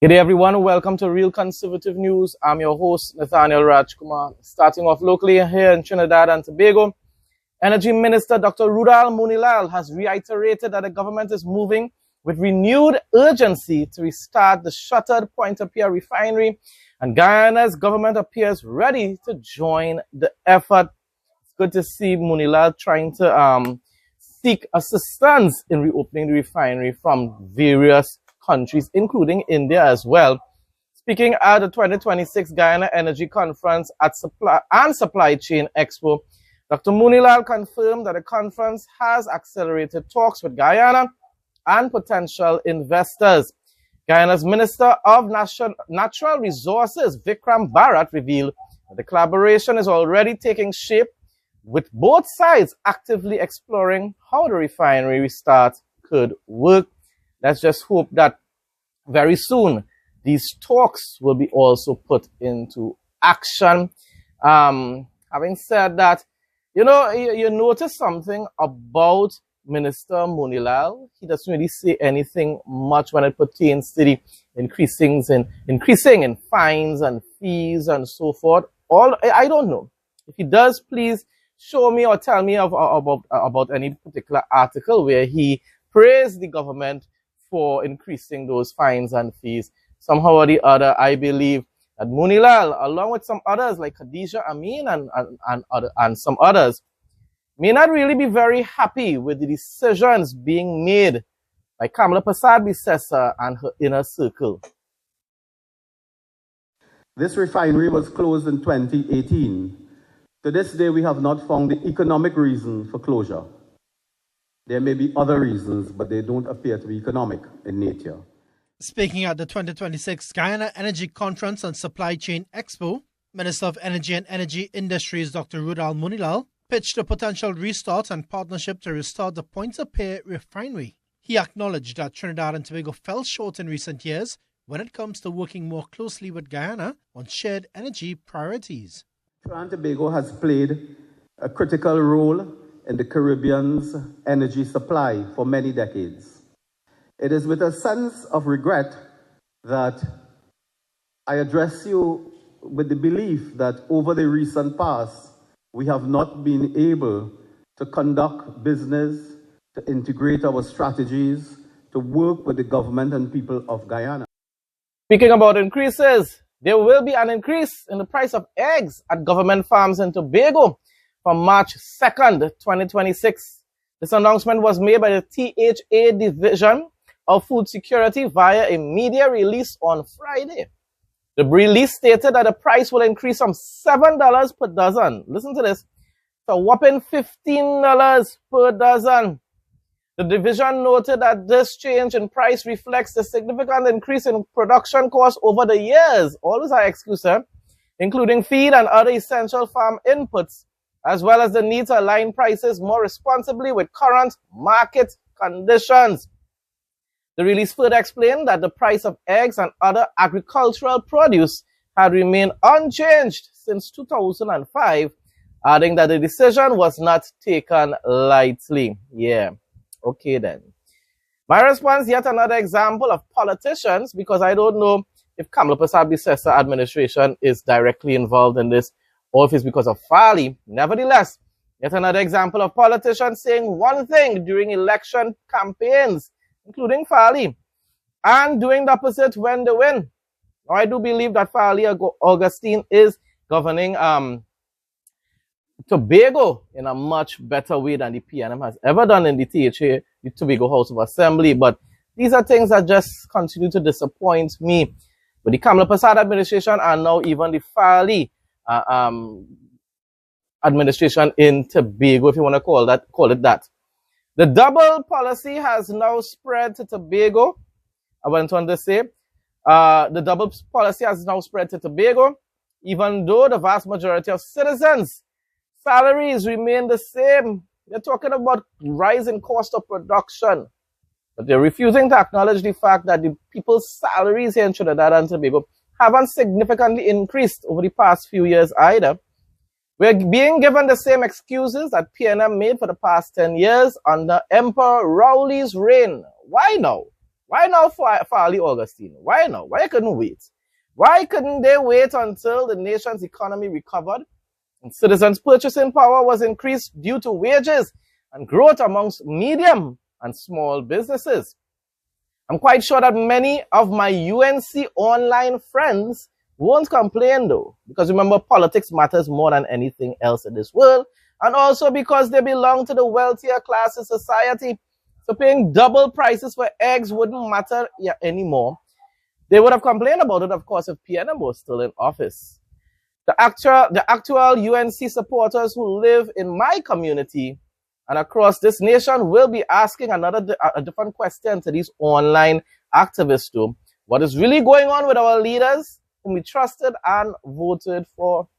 Good day, everyone. Welcome to Real Conservative News. I'm your host, Nathaniel Rajkumar. Starting off locally here in Trinidad and Tobago, Energy Minister Dr. Roodal Moonilal has reiterated that the government is moving with renewed urgency to restart the shuttered Pointe-a-Pierre refinery, and Guyana's government appears ready to join the effort. It's good to see Moonilal trying to seek assistance in reopening the refinery from various countries, including India as well. Speaking at the 2026 Guyana Energy Conference at Supply Chain Expo, Dr. Moonilal confirmed that the conference has accelerated talks with Guyana and potential investors. Guyana's Minister of Natural Resources, Vikram Bharat, revealed that the collaboration is already taking shape, with both sides actively exploring how the refinery restart could work. Let's just hope that very soon these talks will be also put into action. Having said that, you notice something about Minister Moonilal. He doesn't really say anything much when it pertains to the increasing in fines and fees and so forth. I don't know. If he does, please show me or tell me about any particular article where he praised the government for increasing those fines and fees. Somehow or the other, I believe that Moonilal, along with some others like Khadija Amin and some others, may not really be very happy with the decisions being made by Kamala Persad-Bissessar and her inner circle. This refinery was closed in 2018. To this day, we have not found the economic reason for closure. There may be other reasons, but they don't appear to be economic in nature. Speaking at the 2026 Guyana Energy Conference and Supply Chain Expo, Minister of Energy and Energy Industries Dr. Roodal Moonilal pitched a potential restart and partnership to restart the Pointe-a-Pierre refinery. He acknowledged that Trinidad and Tobago fell short in recent years when it comes to working more closely with Guyana on shared energy priorities. Trinidad and Tobago has played a critical role in the Caribbean's energy supply for many decades. It is with a sense of regret that I address you with the belief that over the recent past, we have not been able to conduct business, to integrate our strategies, to work with the government and people of Guyana. Speaking about increases, there will be an increase in the price of eggs at government farms in Tobago from March 2nd, 2026. This announcement was made by the THA Division of Food Security via a media release on Friday. The release stated that the price will increase from $7 per dozen. Listen to this. To a whopping $15 per dozen. The division noted that this change in price reflects the significant increase in production costs over the years, always our excuse, including feed and other essential farm inputs, as well as the need to align prices more responsibly with current market conditions. The release further explained that the price of eggs and other agricultural produce had remained unchanged since 2005, adding that the decision was not taken lightly. Yeah, okay then. My response, yet another example of politicians, because I don't know if Kamala Persad-Bissessar administration is directly involved in this, or if it's because of Fali. Nevertheless, yet another example of politicians saying one thing during election campaigns, including Fali, and doing the opposite when they win. Now, I do believe that Fali Augustine is governing Tobago in a much better way than the PNM has ever done in the THA, the Tobago House of Assembly. But these are things that just continue to disappoint me. But the Kamala Persad administration and now even the Fali administration in Tobago, if you want to call it that. The double policy has now spread to Tobago. I went on to say, the double policy has now spread to Tobago, even though the vast majority of citizens' salaries remain the same. They're talking about rising cost of production, but they're refusing to acknowledge the fact that the people's salaries here in Trinidad and Tobago haven't significantly increased over the past few years either. We're being given the same excuses that PNM made for the past 10 years under Emperor Rowley's reign. Why now? Why now for early Augustine? Why now? Why couldn't wait? Why couldn't they wait until the nation's economy recovered and citizens' purchasing power was increased due to wages and growth amongst medium and small businesses? I'm quite sure that many of my UNC online friends won't complain though, because remember, politics matters more than anything else in this world, and also because they belong to the wealthier class of society. So paying double prices for eggs wouldn't matter anymore. They would have complained about it, of course, if PNM was still in office. The actual UNC supporters who live in my community and across this nation will be asking a different question to these online activists too. What is really going on with our leaders whom we trusted and voted for?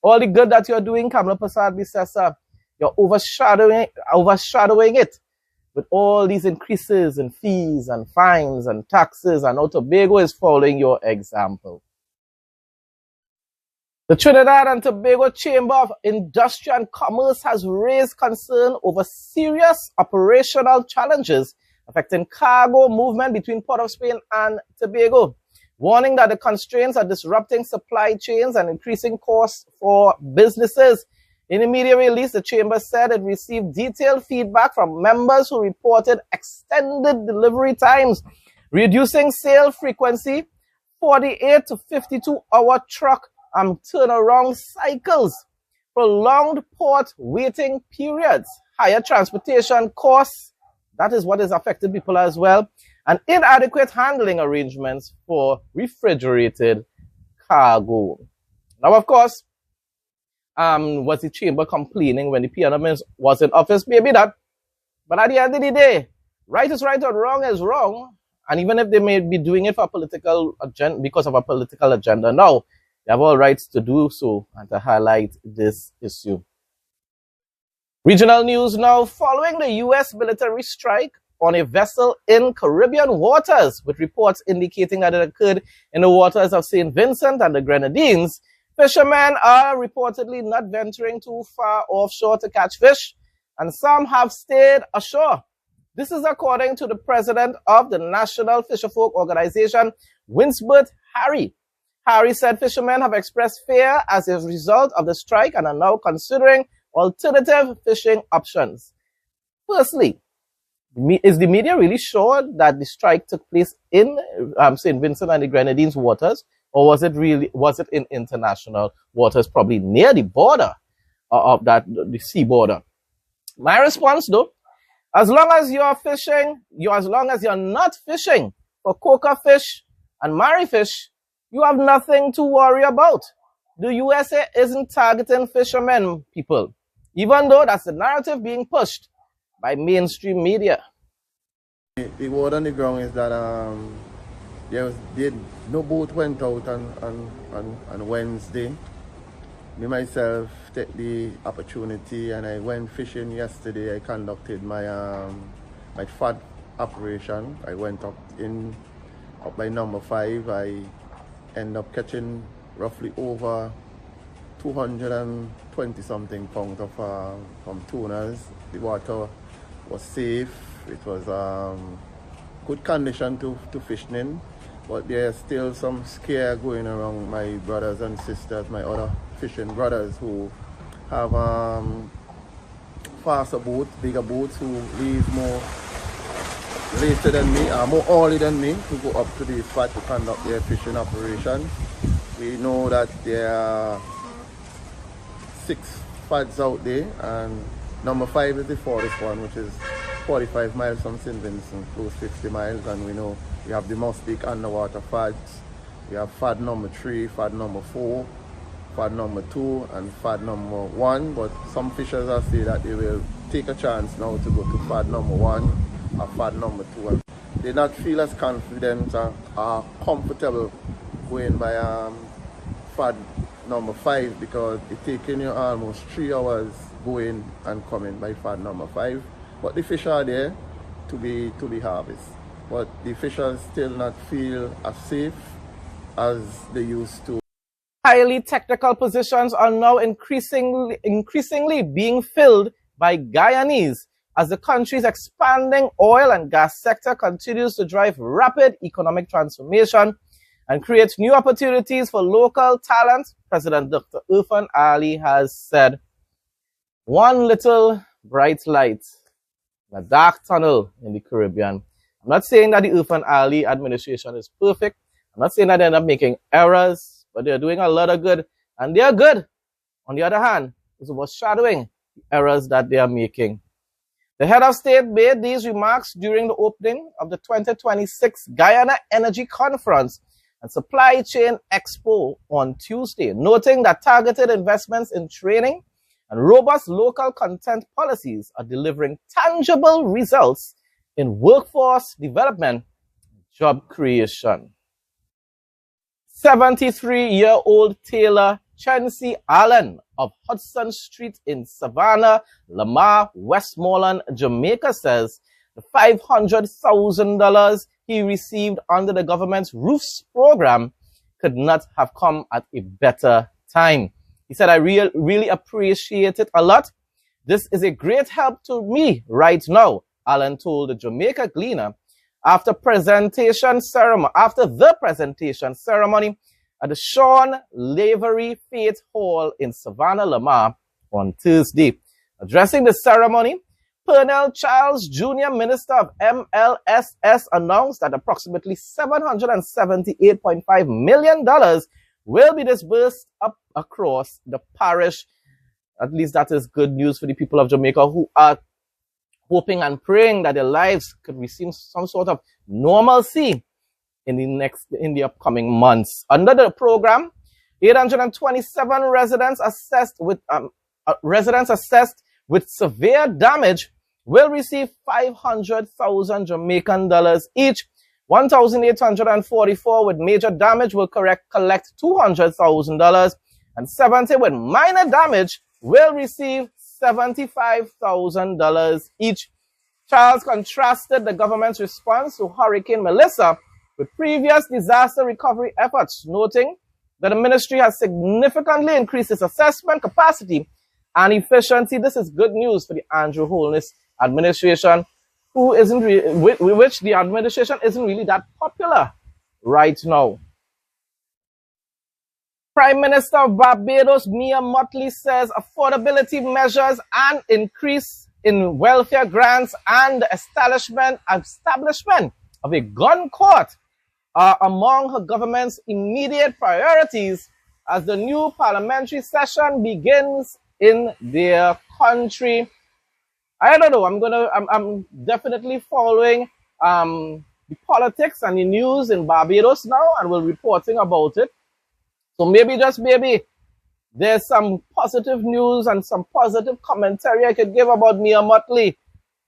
All the good that you're doing, Kamala Prasad Bisesa, you're overshadowing it with all these increases in fees and fines and taxes, and now Tobago is following your example. The Trinidad and Tobago Chamber of Industry and Commerce has raised concern over serious operational challenges affecting cargo movement between Port of Spain and Tobago, warning that the constraints are disrupting supply chains and increasing costs for businesses. In a media release, the chamber said it received detailed feedback from members who reported extended delivery times, reducing sale frequency, 48 to 52-hour truck and turnaround cycles, prolonged port waiting periods, higher transportation costs, that is what is affecting people as well, and inadequate handling arrangements for refrigerated cargo. Now, of course, was the chamber complaining when the PNM was in office? Maybe not. But at the end of the day, right is right and wrong is wrong. And even if they may be doing it for a political agenda, because of a political agenda now, they have all rights to do so and to highlight this issue. Regional news now. Following the U.S. military strike on a vessel in Caribbean waters, with reports indicating that it occurred in the waters of St. Vincent and the Grenadines, fishermen are reportedly not venturing too far offshore to catch fish, and some have stayed ashore. This is according to the president of the National Fisherfolk Organization, Winsbert Harry. Harry said fishermen have expressed fear as a result of the strike and are now considering alternative fishing options. Firstly, is the media really sure that the strike took place in St. Vincent and the Grenadines waters, or was it in international waters, probably near the border of the sea border? My response though, as long as you're fishing, as long as you're not fishing for coca fish and marry fish, you have nothing to worry about. The USA isn't targeting fishermen, people, even though that's the narrative being pushed by mainstream media. The word on the ground is that no boat went out on Wednesday. Me myself take the opportunity and I went fishing yesterday. I conducted my my FAD operation. I went up by number 5. I end up catching roughly over 220 something pounds of from tunas. The water was safe. It was good condition to fish in, but there's still some scare going around my brothers and sisters, my other fishing brothers who have faster boats, bigger boats, who leave more later than me, more early than me, to go up to the FAD to conduct their fishing operations. We know that there are 6 FADs out there, and number 5 is the farthest one, which is 45 miles from St. Vincent, close 50 miles, and we know we have the most big underwater FADs. We have FAD number 3, FAD number 4, FAD number 2, and FAD number 1, but some fishers are saying that they will take a chance now to go to FAD number 1 or FAD number 2. And they not feel as confident or comfortable going by FAD number 5, because it's taking you almost 3 hours going and coming by FAD number 5. But the fish are there to be harvested. But the fishers still not feel as safe as they used to. Highly technical positions are now increasingly being filled by Guyanese, as the country's expanding oil and gas sector continues to drive rapid economic transformation and create new opportunities for local talent, President Dr. Irfan Ali has said, one little bright light in a dark tunnel in the Caribbean. I'm not saying that the Irfan Ali administration is perfect. I'm not saying that they're not making errors, but they're doing a lot of good. And they're good. On the other hand, it's overshadowing the errors that they are making. The head of state made these remarks during the opening of the 2026 Guyana Energy Conference and Supply Chain Expo on Tuesday, noting that targeted investments in training and robust local content policies are delivering tangible results in workforce development and job creation. 73-year-old tailor Chancy Allen of Hudson Street in Savannah, Lamar, Westmoreland, Jamaica says the $500,000 he received under the government's ROOFs program could not have come at a better time. He said, I really appreciate it a lot. This is a great help to me right now, Allen told the Jamaica Gleaner after the presentation ceremony at the Sean Lavery Faith Hall in Savannah, Lamar on Thursday. Addressing the ceremony, Pernell Charles, Jr., Minister of MLSS, announced that approximately $778.5 million will be disbursed up across the parish. At least that is good news for the people of Jamaica who are hoping and praying that their lives could receive some sort of normalcy in the upcoming months. Under the program, 827 residents assessed with severe damage will receive 500,000 Jamaican dollars each. 1,844 with major damage will collect $200,000, and 70 with minor damage will receive $75,000 each. Charles contrasted the government's response to Hurricane Melissa with previous disaster recovery efforts, noting that the ministry has significantly increased its assessment capacity and efficiency. This is good news for the Andrew Holness administration, which the administration isn't really that popular right now. Prime Minister of Barbados, Mia Mottley, says affordability measures and increase in welfare grants and the establishment of a gun court are among her government's immediate priorities as the new parliamentary session begins in their country. I don't know. I'm definitely following the politics and the news in Barbados now, and will be reporting about it. So maybe, just maybe, there's some positive news and some positive commentary I could give about Mia Mottley,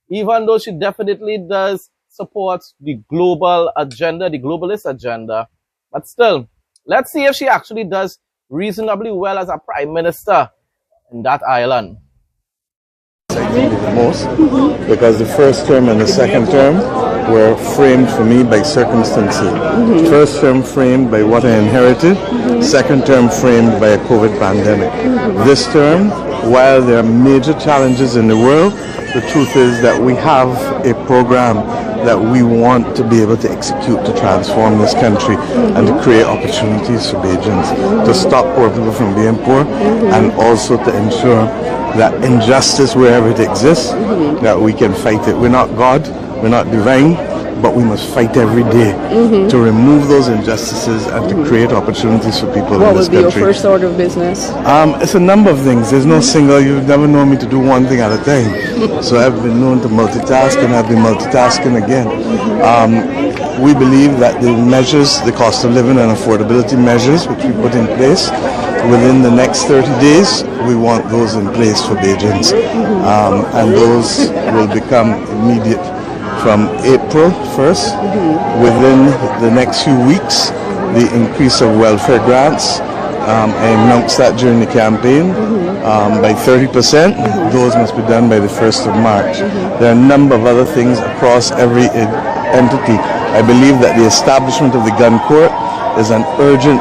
even though she definitely does support the global agenda, the globalist agenda. But still, let's see if she actually does reasonably well as a prime minister in that island. Most, because the first term and the second term were framed for me by circumstances. First term framed by what I inherited, second term framed by a COVID pandemic. This term, while there are major challenges in the world, the truth is that we have a program that we want to be able to execute to transform this country and to create opportunities for Bajans, to stop poor people from being poor, and also to ensure that injustice, wherever it exists, that we can fight it. We're not God, we're not divine, but we must fight every day to remove those injustices and to create opportunities for people in this country. What would be your first order of business? It's a number of things. There's no single, you've never known me to do one thing at a time. So I've been known to multitask, and I've been multitasking again. We believe that the measures, the cost of living and affordability measures, which we put in place, within the next 30 days, we want those in place for Bajans. And those will become immediate from April 1st. Within the next few weeks, the increase of welfare grants, I announced that during the campaign, by 30%. Those must be done by the 1st of March. There are a number of other things across every entity. I believe that the establishment of the gun court is an urgent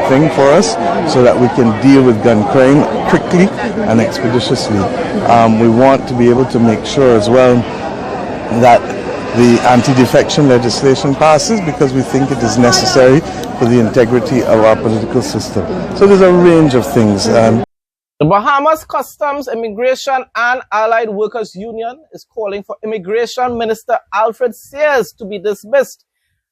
thing for us so that we can deal with gun crime quickly and expeditiously. We want to be able to make sure as well that the anti-defection legislation passes because we think it is necessary for the integrity of our political system. So there's a range of things. The Bahamas Customs, Immigration and Allied Workers Union is calling for Immigration Minister Alfred Sears to be dismissed,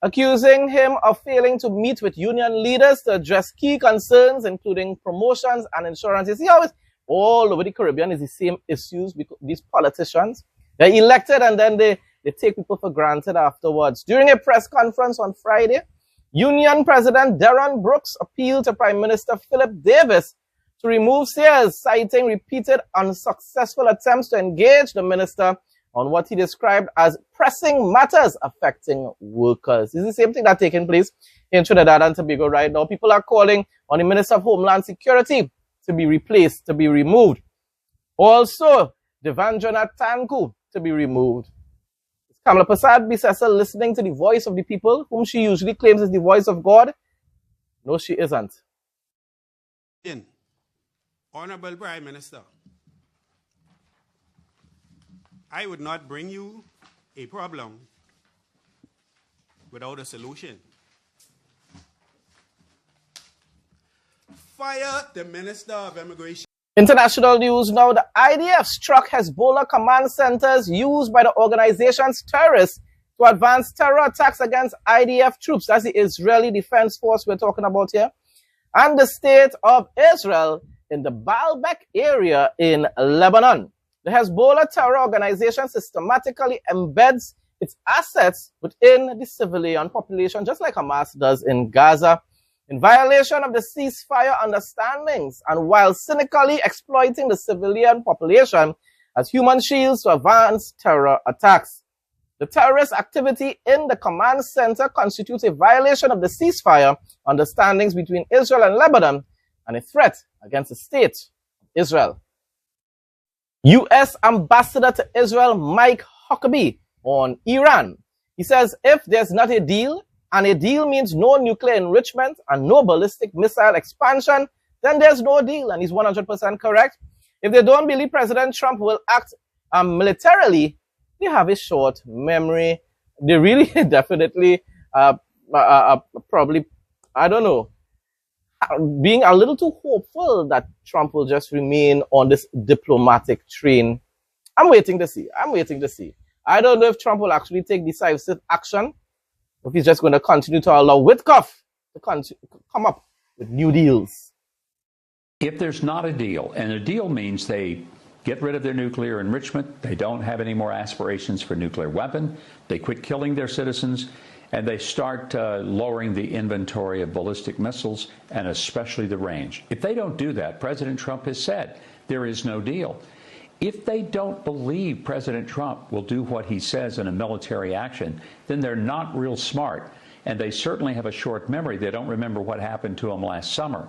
accusing him of failing to meet with union leaders to address key concerns, including promotions and insurance. You see how it's all over the Caribbean is the same issues because these politicians, they're elected and then they take people for granted afterwards. During a press conference on Friday, Union President Darren Brooks appealed to Prime Minister Philip Davis to remove Sears, citing repeated unsuccessful attempts to engage the minister on what he described as pressing matters affecting workers. This is the same thing that's taking place in Trinidad and Tobago right now. People are calling on the Minister of Homeland Security to be replaced, to be removed. Also, Devanjana Tanku to be removed. Is Kamala Prasad Bisesa listening to the voice of the people, whom she usually claims is the voice of God? No, she isn't. Honorable Prime Minister, I would not bring you a problem without a solution. Fire the Minister of Immigration. International news now. The IDF struck Hezbollah command centers used by the organization's terrorists to advance terror attacks against IDF troops. That's the Israeli Defense Force we're talking about here. And the state of Israel in the Baalbek area in Lebanon. The Hezbollah terror organization systematically embeds its assets within the civilian population, just like Hamas does in Gaza, in violation of the ceasefire understandings, and while cynically exploiting the civilian population as human shields to advance terror attacks. The terrorist activity in the command center constitutes a violation of the ceasefire understandings between Israel and Lebanon and a threat against the state of Israel. U.S. Ambassador to Israel Mike Huckabee on Iran. He says if there's not a deal, and a deal means no nuclear enrichment and no ballistic missile expansion, then there's no deal, and he's 100% correct. If they don't believe President Trump will act militarily, they have a short memory. They really definitely probably, I don't know, being a little too hopeful that Trump will just remain on this diplomatic train. I'm waiting to see. I don't know if Trump will actually take decisive action, or if he's just going to continue to allow Witkoff to come up with new deals. If there's not a deal, and a deal means they get rid of their nuclear enrichment, they don't have any more aspirations for nuclear weapon, they quit killing their citizens, and they start lowering the inventory of ballistic missiles, and especially the range. If they don't do that, President Trump has said there is no deal. If they don't believe President Trump will do what he says in a military action, then they're not real smart, and they certainly have a short memory. They don't remember what happened to them last summer.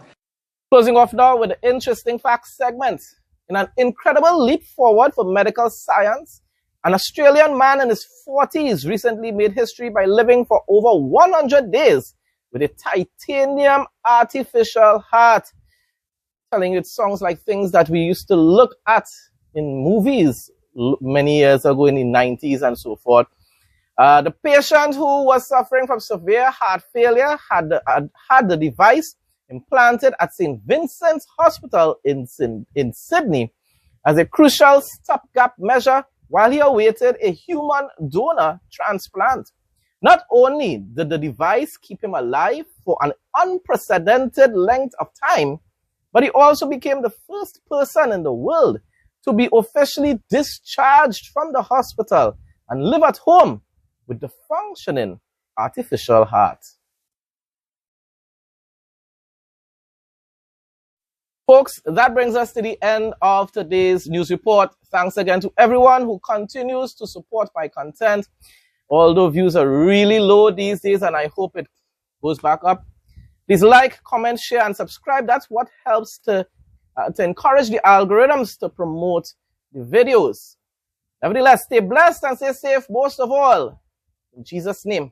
Closing off now with the interesting facts segment. In an incredible leap forward for medical science, an Australian man in his 40s recently made history by living for over 100 days with a titanium artificial heart. Telling you it sounds like things that we used to look at in movies many years ago in the 90s and so forth. The patient who was suffering from severe heart failure had the device implanted at St. Vincent's Hospital in Sydney as a crucial stopgap measure while he awaited a human donor transplant. Not only did the device keep him alive for an unprecedented length of time, but he also became the first person in the world to be officially discharged from the hospital and live at home with the functioning artificial heart. Folks, that brings us to the end of today's news report. Thanks again to everyone who continues to support my content. Although views are really low these days, and I hope it goes back up. Please like, comment, share, and subscribe. That's what helps to encourage the algorithms to promote the videos. Nevertheless, stay blessed and stay safe most of all. In Jesus' name.